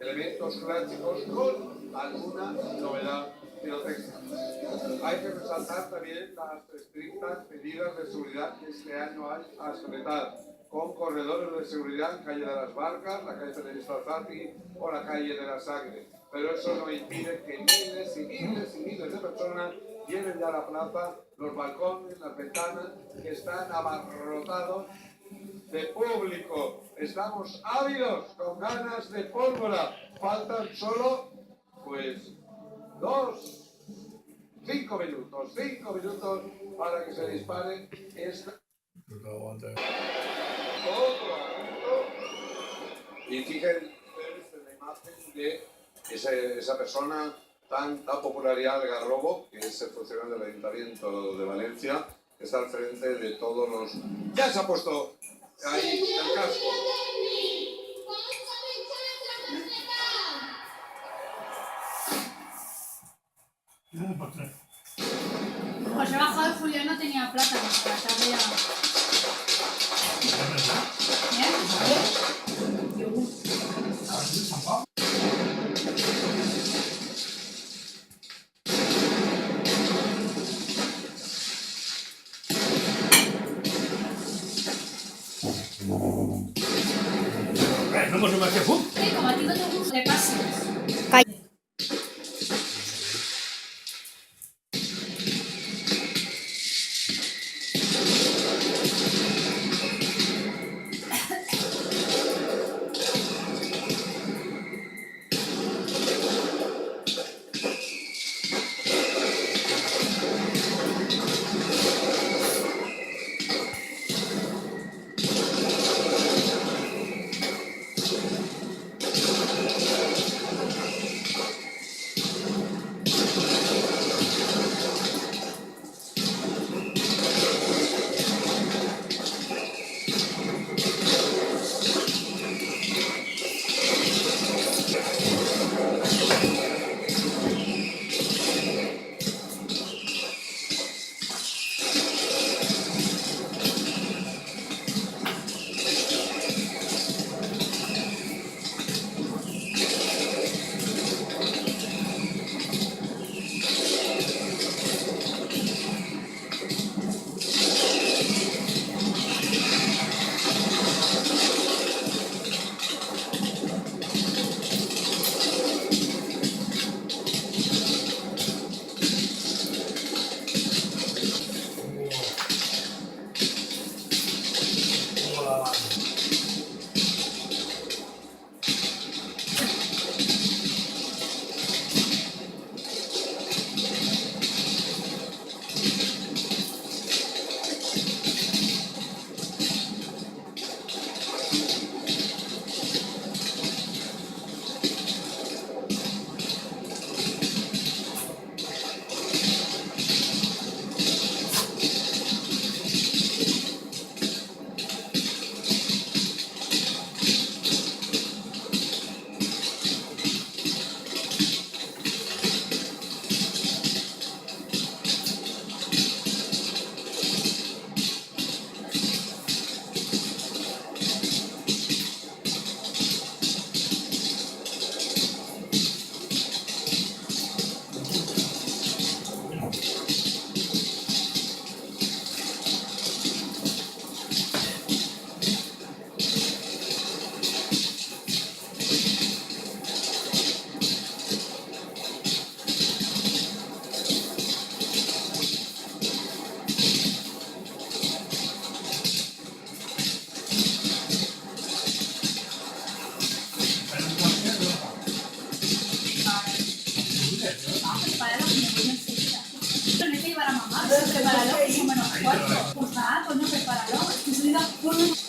elementos clásicos con alguna novedad pirotécnica. Hay que resaltar también las estrictas medidas de seguridad que este año hay a respetar, con corredores de seguridad en Calle de las Barcas, la calle Periodista Alzati o la calle de la Sangre. Pero eso no impide que miles y miles y miles de personas llenen ya la plaza, los balcones, las ventanas, que están abarrotados de público. Estamos ávidos, con ganas de pólvora. Faltan solo, pues, 5 minutos para que se dispare esta... Y fíjense en la imagen de esa persona tan popular y algarrobo, que es el funcionario del Ayuntamiento de Valencia, que está al frente de todos los... ¡Ya se ha puesto ahí el casco! Pues he bajado y Julián no tenía plata para tarde ya. No hemos más que fútbol. Como a ti no te gusta, le pases. Prepáralo, que son menos cuarto. Pues nada, coño, prepáralo.